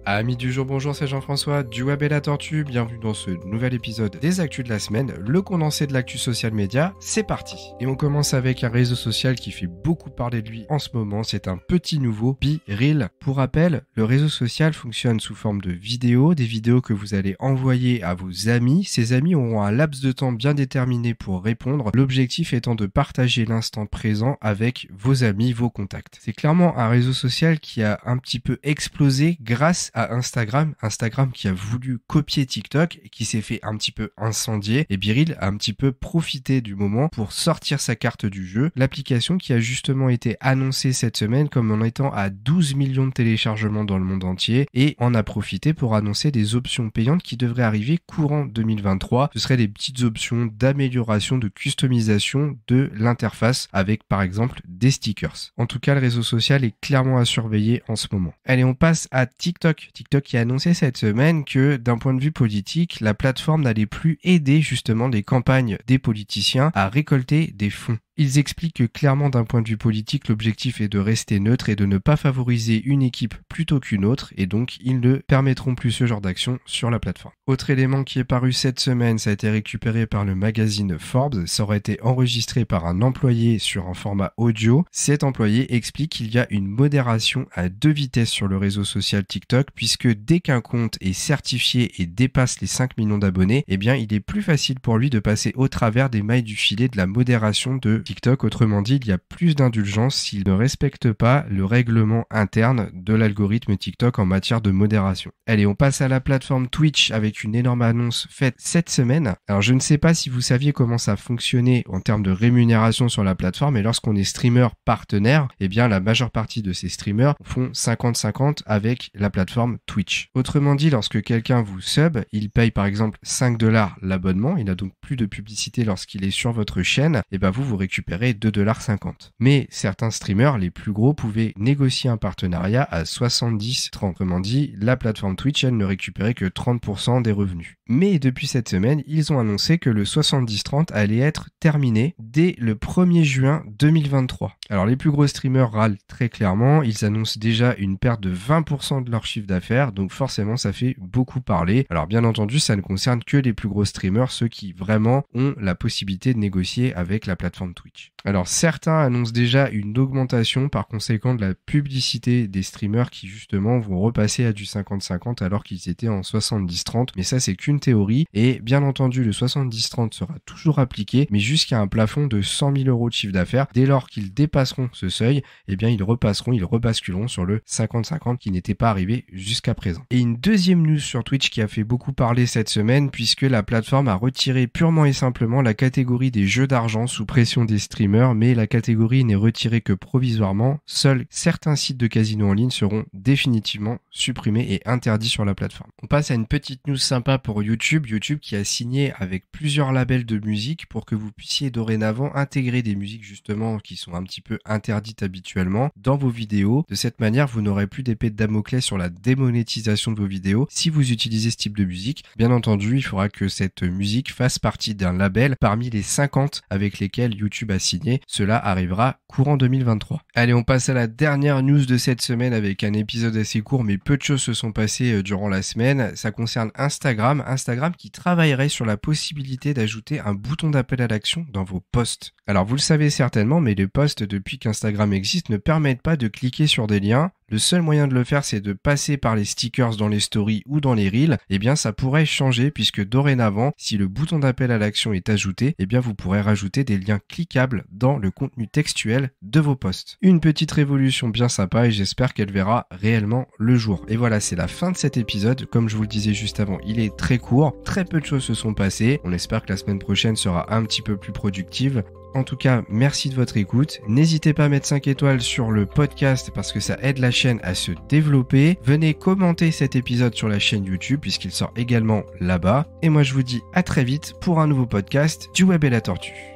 Amis du jour, bonjour, c'est Jean-François du Web et la Tortue. Bienvenue dans ce nouvel épisode des Actus de la semaine, le condensé de l'actu social média. C'est parti. Et on commence avec un réseau social qui fait beaucoup parler de lui en ce moment. C'est un petit nouveau, BeReal. Pour rappel, le réseau social fonctionne sous forme de vidéos, des vidéos que vous allez envoyer à vos amis. Ces amis auront un laps de temps bien déterminé pour répondre. L'objectif étant de partager l'instant présent avec vos amis, vos contacts. C'est clairement un réseau social qui a un petit peu explosé grâce à Instagram qui a voulu copier TikTok et qui s'est fait un petit peu incendier, et BeReal a un petit peu profité du moment pour sortir sa carte du jeu. L'application qui a justement été annoncée cette semaine comme en étant à 12 millions de téléchargements dans le monde entier, et en a profité pour annoncer des options payantes qui devraient arriver courant 2023. Ce seraient des petites options d'amélioration, de customisation de l'interface avec par exemple des stickers. En tout cas, le réseau social est clairement à surveiller en ce moment. Allez, on passe à TikTok qui a annoncé cette semaine que d'un point de vue politique, la plateforme n'allait plus aider justement les campagnes des politiciens à récolter des fonds. Ils expliquent que clairement d'un point de vue politique, l'objectif est de rester neutre et de ne pas favoriser une équipe plutôt qu'une autre, et donc ils ne permettront plus ce genre d'action sur la plateforme. Autre élément qui est paru cette semaine, ça a été récupéré par le magazine Forbes, ça aurait été enregistré par un employé sur un format audio. Cet employé explique qu'il y a une modération à 2 vitesses sur le réseau social TikTok, puisque dès qu'un compte est certifié et dépasse les 5 millions d'abonnés, eh bien il est plus facile pour lui de passer au travers des mailles du filet de la modération de TikTok. Autrement dit, il y a plus d'indulgence s'il ne respecte pas le règlement interne de l'algorithme TikTok en matière de modération. Allez, on passe à la plateforme Twitch avec une énorme annonce faite cette semaine. Alors je ne sais pas si vous saviez comment ça fonctionnait en termes de rémunération sur la plateforme, mais lorsqu'on est streamer partenaire, eh bien la majeure partie de ces streamers font 50-50 avec la plateforme Twitch. Autrement dit, lorsque quelqu'un vous sub, il paye par exemple 5$ l'abonnement, il n'a donc plus de publicité lorsqu'il est sur votre chaîne, et ben vous récupérez 2,50$. Mais certains streamers, les plus gros, pouvaient négocier un partenariat à 70-30. Autrement dit, la plateforme Twitch, elle ne récupérait que 30% des revenus. Mais depuis cette semaine, ils ont annoncé que le 70-30 allait être terminé dès le 1er juin 2023. Alors les plus gros streamers râlent très clairement, ils annoncent déjà une perte de 20% de leur chiffre d'affaires, donc forcément ça fait beaucoup parler. Alors bien entendu, ça ne concerne que les plus gros streamers, ceux qui vraiment ont la possibilité de négocier avec la plateforme Twitch. Alors certains annoncent déjà une augmentation par conséquent de la publicité des streamers qui justement vont repasser à du 50-50 alors qu'ils étaient en 70-30, mais ça c'est qu'une théorie, et bien entendu le 70-30 sera toujours appliqué, mais jusqu'à un plafond de 100 000 € de chiffre d'affaires. Dès lors qu'ils dépasseront ce seuil, eh bien ils rebasculeront sur le 50-50 qui n'était pas arrivé jusqu'à présent. Et une deuxième news sur Twitch qui a fait beaucoup parler cette semaine, puisque la plateforme a retiré purement et simplement la catégorie des jeux d'argent sous pression des streamers, mais la catégorie n'est retirée que provisoirement. Seuls certains sites de casino en ligne seront définitivement supprimés et interdits sur la plateforme. On passe à une petite news sympa pour YouTube qui a signé avec plusieurs labels de musique pour que vous puissiez dorénavant intégrer des musiques justement qui sont un petit peu interdites habituellement dans vos vidéos. De cette manière, vous n'aurez plus d'épée de Damoclès sur la démonétisation de vos vidéos si vous utilisez ce type de musique. Bien entendu, il faudra que cette musique fasse partie d'un label parmi les 50 avec lesquels YouTube a signé. Cela arrivera courant 2023. Allez, on passe à la dernière news de cette semaine avec un épisode assez court, mais peu de choses se sont passées durant la semaine. Ça concerne Instagram qui travaillerait sur la possibilité d'ajouter un bouton d'appel à l'action dans vos posts. Alors vous le savez certainement, mais les posts depuis qu'Instagram existe ne permettent pas de cliquer sur des liens. Le seul moyen de le faire, c'est de passer par les stickers dans les stories ou dans les reels. Eh bien, ça pourrait changer puisque dorénavant, si le bouton d'appel à l'action est ajouté, eh bien, vous pourrez rajouter des liens cliquables dans le contenu textuel de vos posts. Une petite révolution bien sympa et j'espère qu'elle verra réellement le jour. Et voilà, c'est la fin de cet épisode. Comme je vous le disais juste avant, il est très court. Très peu de choses se sont passées. On espère que la semaine prochaine sera un petit peu plus productive. En tout cas, merci de votre écoute. N'hésitez pas à mettre 5 étoiles sur le podcast parce que ça aide la chaîne à se développer. Venez commenter cet épisode sur la chaîne YouTube puisqu'il sort également là-bas. Et moi, je vous dis à très vite pour un nouveau podcast du Web et la Tortue.